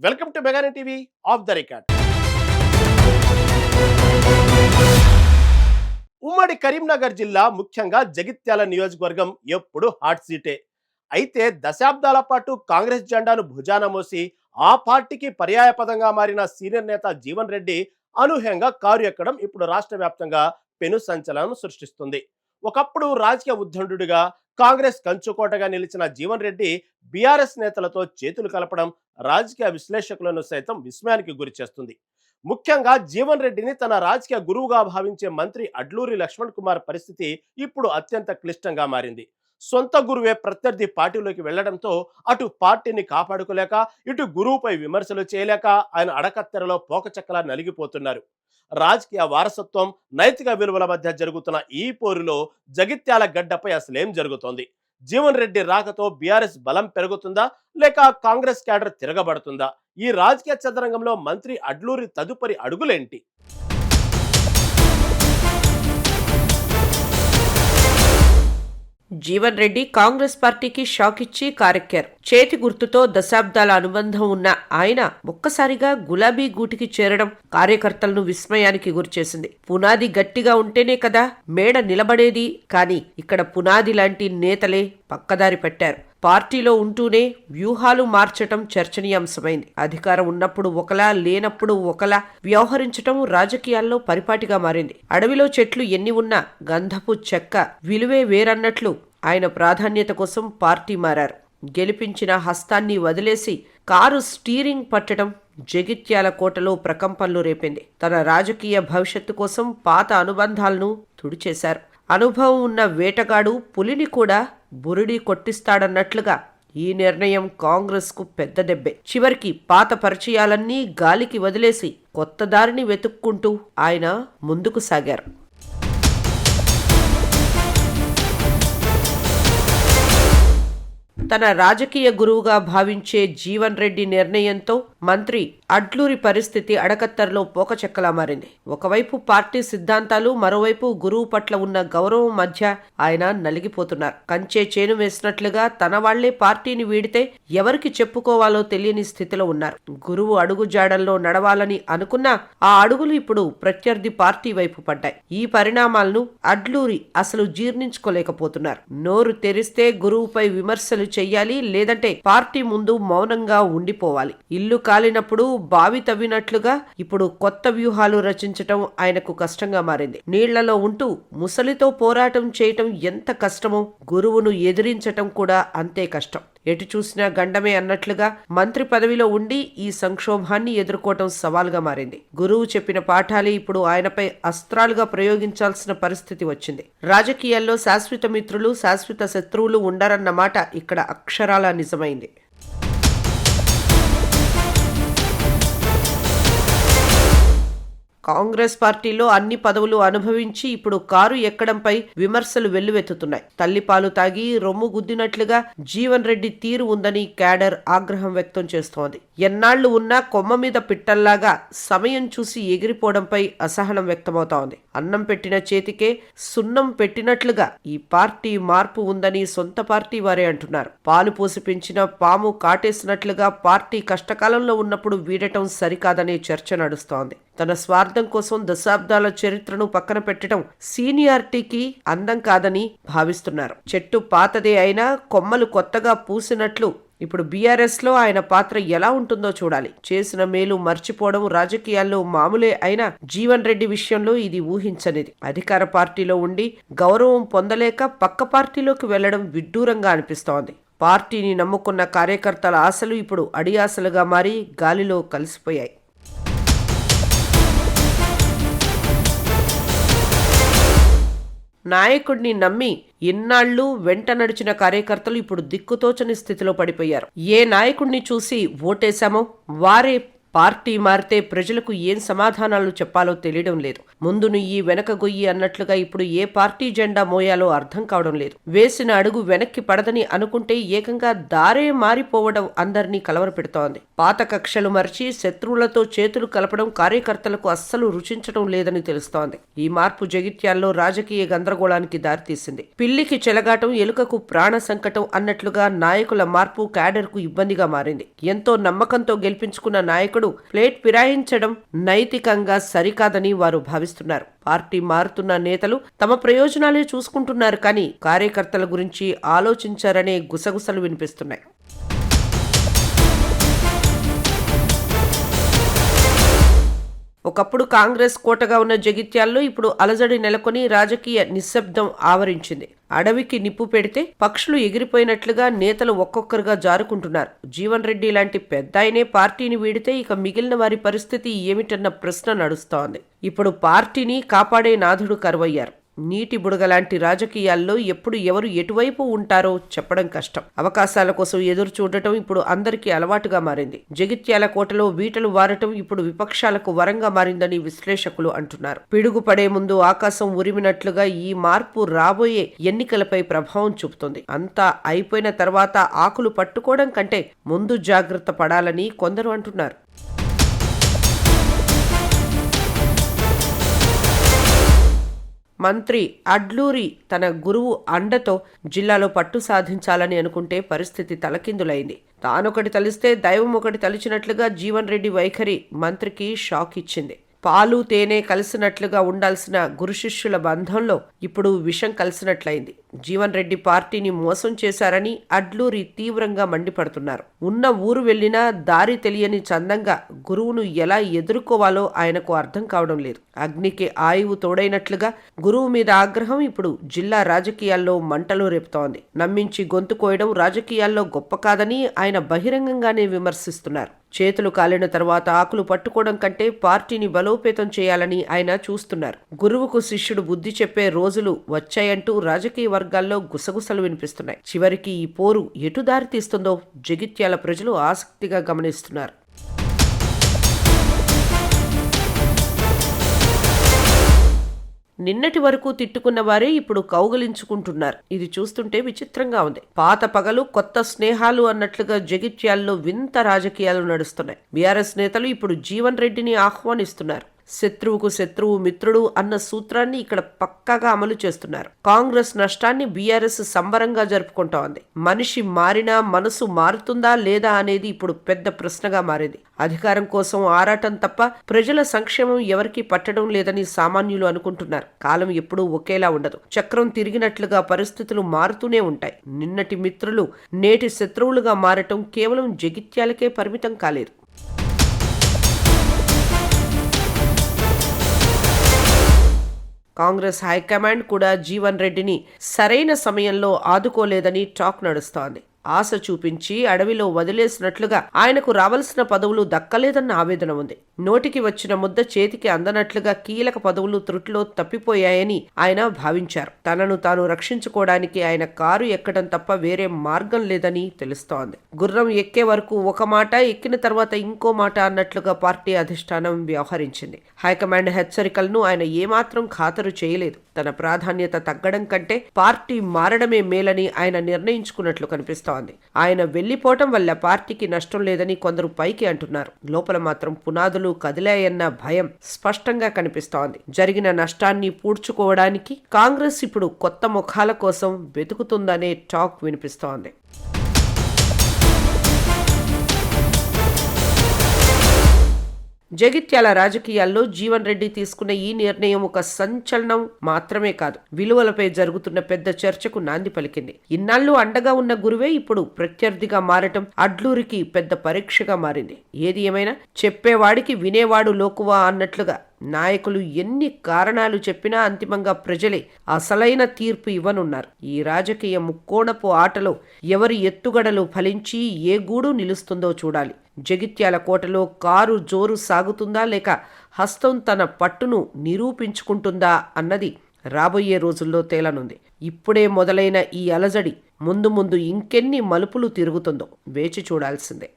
Welcome to మెగానే TV of the record. ఉమ్మడి కరీంనగర్ జిల్లా ముఖ్యంగా జగిత్యాల నియోజకవర్గం ఎప్పుడు హాట్ సీటే. అయితే దశాబ్దాల పాటు కాంగ్రెస్ జెండాను భుజాన మోసి ఆ పార్టీకి పర్యాయపదంగా మారిన సీనియర్ నేత జీవన్ రెడ్డి అనూహ్యంగా కారు ఎక్కడం ఇప్పుడు రాష్ట్ర వ్యాప్తంగా పెను సంచలనం సృష్టిస్తుంది. ఒకప్పుడు రాజకీయ ఉద్దండుడిగా కాంగ్రెస్ కంచుకోటగా నిలిచిన జీవన్ రెడ్డి బీఆర్ఎస్ నేతలతో చేతులు కలపడం రాజకీయ విశ్లేషకులను సైతం విస్మయానికి గురి చేస్తుంది. ముఖ్యంగా జీవన్ రెడ్డిని తన రాజకీయ గురువుగా భావించే మంత్రి అడ్లూరి లక్ష్మణ్ కుమార్ పరిస్థితి ఇప్పుడు అత్యంత క్లిష్టంగా మారింది. సొంత గురువే ప్రత్యర్థి పార్టీలోకి వెళ్లడంతో అటు పార్టీని కాపాడుకోలేక ఇటు గురువుపై విమర్శలు చేయలేక ఆయన అడకత్తెరలో పోకచక్కలా నలిగిపోతున్నారు. రాజకీయ వారసత్వం, నైతిక విలువల మధ్య జరుగుతున్న ఈ పోరులో జగిత్యాల గడ్డపై అసలేం జరుగుతోంది? జీవన్ రెడ్డి రాకతో బీఆర్ఎస్ బలం పెరుగుతుందా లేక కాంగ్రెస్ క్యాడర్ తిరగబడుతుందా? ఈ రాజకీయ చదరంగంలో మంత్రి అడ్లూరి తదుపరి అడుగులేంటి? జీవన్ రెడ్డి కాంగ్రెస్ పార్టీకి షాక్ ఇచ్చి కారెక్కారు. చేతి గుర్తుతో దశాబ్దాల అనుబంధం ఉన్న ఆయన ఒక్కసారిగా గులాబీ గూటికి చేరడం కార్యకర్తలను విస్మయానికి గురిచేసింది. పునాది గట్టిగా ఉంటేనే కదా మేడ నిలబడేది. కానీ ఇక్కడ పునాది లాంటి నేతలే పక్కదారి పెట్టారు. పార్టీలో ఉంటూనే వ్యూహాలు మార్చటం చర్చనీయాంశమైంది. అధికారం ఉన్నప్పుడు ఒకలా, లేనప్పుడు ఒకలా వ్యవహరించటం రాజకీయాల్లో పరిపాటిగా మారింది. అడవిలో చెట్లు ఎన్ని ఉన్నా గంధపు చెక్క విలువే వేరన్నట్లు ఆయన ప్రాధాన్యత కోసం పార్టీ మారారు. గెలిపించిన హస్తాన్ని వదిలేసి కారు స్టీరింగ్ పట్టడం జగిత్యాల కోటలో ప్రకంపనలు రేపింది. తన రాజకీయ భవిష్యత్తు కోసం పాత అనుబంధాలను తుడిచేశారు. అనుభవం ఉన్న వేటగాడు పులిని కూడా బురిడి కొట్టిస్తాడన్నట్లుగా ఈ నిర్ణయం కాంగ్రెస్ కు పెద్ద దెబ్బే. చివరికి పాత పరిచయాలన్నీ గాలికి వదిలేసి కొత్త దారిని వెతుక్కుంటూ ఆయన ముందుకు సాగారు. తన రాజకీయ గురువుగా భావించే జీవన్ రెడ్డి నిర్ణయంతో మంత్రి అడ్లూరి పరిస్థితి అడకత్తెరలో పోకచెక్కలా మారింది. ఒకవైపు పార్టీ సిద్ధాంతాలు, మరోవైపు గురువు పట్ల ఉన్న గౌరవం మధ్య ఆయన నలిగిపోతున్నారు. కంచే చేను వేసినట్లుగా తన వాళ్లే పార్టీని వీడితే ఎవరికి చెప్పుకోవాలో తెలియని స్థితిలో ఉన్నారు. గురువు అడుగు జాడల్లో నడవాలని అనుకున్నా ఆ అడుగులు ఇప్పుడు ప్రత్యర్థి పార్టీ వైపు పడ్డాయి. ఈ పరిణామాలను అడ్లూరి అసలు జీర్ణించుకోలేకపోతున్నారు. నోరు తెరిస్తే గురువుపై విమర్శలు చెయ్యాలి, లేదంటే పార్టీ ముందు మౌనంగా ఉండిపోవాలి. ఇల్లు కాలినప్పుడు బావి తవ్వినట్లుగా ఇప్పుడు కొత్త వ్యూహాలు రచించటం ఆయనకు కష్టంగా మారింది. నీళ్లలో ఉంటూ ముసలితో పోరాటం చేయటం ఎంత కష్టమో గురువును ఎదిరించటం కూడా అంతే కష్టం. ఎటు చూసినా గండమే అన్నట్లుగా మంత్రి పదవిలో ఉండి ఈ సంక్షోభాన్ని ఎదుర్కోవటం సవాల్గా మారింది. గురువు చెప్పిన పాఠాలే ఇప్పుడు ఆయనపై అస్త్రాలుగా ప్రయోగించాల్సిన పరిస్థితి వచ్చింది. రాజకీయాల్లో శాశ్వత మిత్రులు, శాశ్వత శత్రువులు ఉండరన్న మాట ఇక్కడ అక్షరాల నిజమైంది. కాంగ్రెస్ పార్టీలో అన్ని పదవులు అనుభవించి ఇప్పుడు కారు ఎక్కడంపై విమర్శలు వెల్లువెత్తుతున్నాయి. తల్లిపాలు తాగి రొమ్ము గుద్దినట్లుగా జీవన్ రెడ్డి తీరు ఉందని క్యాడర్ ఆగ్రహం వ్యక్తం చేస్తోంది. ఎన్నాళ్లు ఉన్నా కొమ్మ మీద పిట్టల్లాగా సమయం చూసి ఎగిరిపోవడంపై అసహనం వ్యక్తమవుతోంది. అన్నం పెట్టిన చేతికే సున్నం పెట్టినట్లుగా ఈ పార్టీ మార్పు ఉందని సొంత పార్టీ వారే అంటున్నారు. పాలు పోసి పెంచిన పాము కాటేసినట్లుగా పార్టీ కష్టకాలంలో ఉన్నప్పుడు వీడటం సరికాదనే చర్చ నడుస్తోంది. తన స్వార్థం కోసం దశాబ్దాల చరిత్రను పక్కన పెట్టడం సీనియారిటీకి అందం కాదని భావిస్తున్నారు. చెట్టు పాతదే అయినా కొమ్మలు కొత్తగా పూసినట్లు ఇప్పుడు బీఆర్ఎస్ లో ఆయన పాత్ర ఎలా ఉంటుందో చూడాలి. చేసిన మేలు మర్చిపోవడం రాజకీయాల్లో మామూలే అయినా జీవన్ రెడ్డి విషయంలో ఇది ఊహించనిది. అధికార పార్టీలో ఉండి గౌరవం పొందలేక పక్క పార్టీలోకి వెళ్లడం విడ్డూరంగా అనిపిస్తోంది. పార్టీని నమ్ముకున్న కార్యకర్తల ఆశలు ఇప్పుడు అడియాసలుగా మారి గాలిలో కలిసిపోయాయి. నాయకుడిని నమ్మి ఇన్నాళ్లు వెంట నడిచిన కార్యకర్తలు ఇప్పుడు దిక్కుతోచని స్థితిలో పడిపోయారు. ఏ నాయకుడిని చూసి ఓటేశామో వారే పార్టీ మారితే ప్రజలకు ఏం సమాధానాలు చెప్పాలో తెలియడం లేదు. ముందు నుయ్యి వెనక గొయ్యి అన్నట్లుగా ఇప్పుడు ఏ పార్టీ జెండా మోయాలో అర్థం కావడం లేదు. వేసిన అడుగు వెనక్కి పడదని అనుకుంటే ఏకంగా దారే మారిపోవడం అందరినీ కలవరపెడుతోంది. పాత కక్షలు మరిచి శత్రువులతో చేతులు కలపడం కార్యకర్తలకు అస్సలు రుచించడం లేదని తెలుస్తోంది. ఈ మార్పు జగిత్యాల్లో రాజకీయ గందరగోళానికి దారితీసింది. పిల్లికి చెలగాటం, ఎలుకకు ప్రాణ సంకటం అన్నట్లుగా నాయకుల మార్పు క్యాడర్కు ఇబ్బందిగా మారింది. ఎంతో నమ్మకంతో గెలిపించుకున్న నాయకుడు ప్లేట్ ఫిరాయించడం నైతికంగా సరికాదని వారు భావిస్తున్నారు. పార్టీ మారుతున్న నేతలు తమ ప్రయోజనాలే చూసుకుంటున్నారు కానీ కార్యకర్తల గురించి ఆలోచించారనే గుసగుసలు వినిపిస్తున్నాయి. ఒకప్పుడు కాంగ్రెస్ కోటగా ఉన్న జగిత్యాల్లో ఇప్పుడు అలజడి నెలకొని రాజకీయ నిశ్శబ్దం ఆవరించింది. అడవికి నిప్పు పెడితే పక్షులు ఎగిరిపోయినట్లుగా నేతలు ఒక్కొక్కరుగా జారుకుంటున్నారు. జీవన్ రెడ్డి లాంటి పెద్దాయనే పార్టీని వీడితే ఇక మిగిలిన వారి పరిస్థితి ఏమిటన్న ప్రశ్న నడుస్తోంది. ఇప్పుడు పార్టీని కాపాడే నాథుడు కరువయ్యారు. నీటి బుడగలాంటి రాజకీయాల్లో ఎప్పుడు ఎవరు ఎటువైపు ఉంటారో చెప్పడం కష్టం. అవకాశాల కోసం ఎదురు చూడటం ఇప్పుడు అందరికీ అలవాటుగా మారింది. జగిత్యాల కోటలో వీటలు వారటం ఇప్పుడు విపక్షాలకు వరంగా మారిందని విశ్లేషకులు అంటున్నారు. పిడుగు పడే ముందు ఆకాశం ఉరిమినట్లుగా ఈ మార్పు రాబోయే ఎన్నికలపై ప్రభావం చూపుతుంది. అంతా అయిపోయిన తర్వాత ఆకులు పట్టుకోవడం కంటే ముందు జాగ్రత్త పడాలని కొందరు అంటున్నారు. మంత్రి అడ్లూరి తన గురువు అండతో జిల్లాలో పట్టు సాధించాలని అనుకుంటే పరిస్థితి తలకిందులైంది. తానొకటి తలిస్తే దైవం ఒకటి తలిచినట్లుగా జీవన్ రెడ్డి వైఖరి మంత్రికి షాక్ ఇచ్చింది. పాలు తేనె కలిసినట్లుగా ఉండాల్సిన గురు శిష్యుల బంధంలో ఇప్పుడు విషం కలిసినట్లయింది. జీవన్ రెడ్డి పార్టీని మోసం చేశారని అడ్లూరి తీవ్రంగా మండిపడుతున్నారు. ఉన్న ఊరు వెళ్లినా దారి తెలియని చందంగా గురువును ఎలా ఎదుర్కోవాలో ఆయనకు అర్థం కావడం లేదు. అగ్నికి ఆయువు తోడైనట్లుగా గురువు మీద ఆగ్రహం ఇప్పుడు జిల్లా రాజకీయాల్లో మంటలు రేపుతోంది. నమ్మించి గొంతు కోయడం రాజకీయాల్లో గొప్ప కాదని ఆయన బహిరంగంగానే విమర్శిస్తున్నారు. చేతులు కాలిన తర్వాత ఆకులు పట్టుకోవడం కంటే పార్టీని బలోపేతం చేయాలని ఆయన చూస్తున్నారు. గురువుకు శిష్యుడు బుద్ధి చెప్పే రోజులు వచ్చాయంటూ రాజకీయ వర్గాల్లో గుసగుసలు వినిపిస్తున్నాయి. చివరికి ఈ పోరు ఎటు దారి తీస్తుందో జగిత్యాల ప్రజలు ఆసక్తిగా గమనిస్తున్నారు. నిన్నటి వరకు తిట్టుకున్న వారే ఇప్పుడు కౌగలించుకుంటున్నారు. ఇది చూస్తుంటే విచిత్రంగా ఉంది. పాత పగలు కొత్త స్నేహాలు అన్నట్లుగా జగిత్యాల్లో వింత రాజకీయాలు నడుస్తున్నాయి. బీఆర్ఎస్ నేతలు ఇప్పుడు జీవన్ రెడ్డిని ఆహ్వానిస్తున్నారు. శత్రువుకు శత్రువు మిత్రుడు అన్న సూత్రాన్ని ఇక్కడ పక్కాగా అమలు చేస్తున్నారు. కాంగ్రెస్ నష్టాన్ని బీఆర్ఎస్ సంబరంగా జరుపుకుంటోంది. మనిషి మారినా మనసు మారుతుందా లేదా అనేది ఇప్పుడు పెద్ద ప్రశ్నగా మారింది. అధికారం కోసం ఆరాటం తప్ప ప్రజల సంక్షేమం ఎవరికీ పట్టడం లేదని సామాన్యులు అనుకుంటున్నారు. కాలం ఎప్పుడూ ఒకేలా ఉండదు. చక్రం తిరిగినట్లుగా పరిస్థితులు మారుతూనే ఉంటాయి. నిన్నటి మిత్రులు నేటి శత్రువులుగా మారటం కేవలం జగిత్యాలకే పరిమితం కాలేదు. కాంగ్రెస్ హైకమాండ్ కూడా జీవన్ రెడ్డిని సరైన సమయంలో ఆదుకోలేదని టాక్ నడుస్తోంది. ఆశ చూపించి అడవిలో వదిలేసినట్లుగా ఆయనకు రావాల్సిన పదవులు దక్కలేదన్న ఆవేదన ఉంది. నోటికి వచ్చిన ముద్ద చేతికి అందనట్లుగా కీలక పదవులు త్రుటిలో తప్పిపోయాయని ఆయన భావించారు. తనను తాను రక్షించుకోవడానికి ఆయన కారు ఎక్కడం తప్ప వేరే మార్గం లేదని తెలుస్తోంది. గుర్రం ఎక్కే వరకు ఒక మాట, ఎక్కిన తర్వాత ఇంకో మాట అన్నట్లుగా పార్టీ అధిష్టానం వ్యవహరించింది. హైకమాండ్ హెచ్చరికలను ఆయన ఏమాత్రం ఖాతరు చేయలేదు. తన ప్రాధాన్యత తగ్గడం కంటే పార్టీ మారడమే మేలని ఆయన నిర్ణయించుకున్నట్లు కనిపిస్తోంది. ఆయన వెళ్లిపోవటం వల్ల పార్టీకి నష్టం లేదని కొందరు పైకి అంటున్నారు. లోపల మాత్రం పునాదులు కదిలాయన్న భయం స్పష్టంగా కనిపిస్తోంది. జరిగిన నష్టాన్ని పూడ్చుకోవడానికి కాంగ్రెస్ ఇప్పుడు కొత్త ముఖాల కోసం వెతుకుతుందనే టాక్ వినిపిస్తోంది. జగిత్యాల రాజకీయాల్లో జీవన్ రెడ్డి తీసుకున్న ఈ నిర్ణయం ఒక సంచలనం మాత్రమే కాదు, విలువలపై జరుగుతున్న పెద్ద చర్చకు నాంది పలికింది. ఇన్నాళ్లు అండగా ఉన్న గురువే ఇప్పుడు ప్రత్యర్థిగా మారటం అడ్లూరికి పెద్ద పరీక్షగా మారింది. ఏది ఏమైనా చెప్పేవాడికి వినేవాడు లోకువా అన్నట్లుగా నాయకులు ఎన్ని కారణాలు చెప్పినా అంతిమంగా ప్రజలే అసలైన తీర్పు ఇవ్వనున్నారు. ఈ రాజకీయ ముక్కోణపు ఆటలో ఎవరి ఎత్తుగడలు ఫలించి ఏ గూడు నిలుస్తుందో చూడాలి. జగిత్యాల కోటలో కారు జోరు సాగుతుందా లేక హస్తం తన పట్టును నిరూపించుకుంటుందా అన్నది రాబోయే రోజుల్లో తేలనుంది. ఇప్పుడే మొదలైన ఈ అలజడి ముందు ముందు ఇంకెన్ని మలుపులు తిరుగుతుందో వేచి చూడాల్సిందే.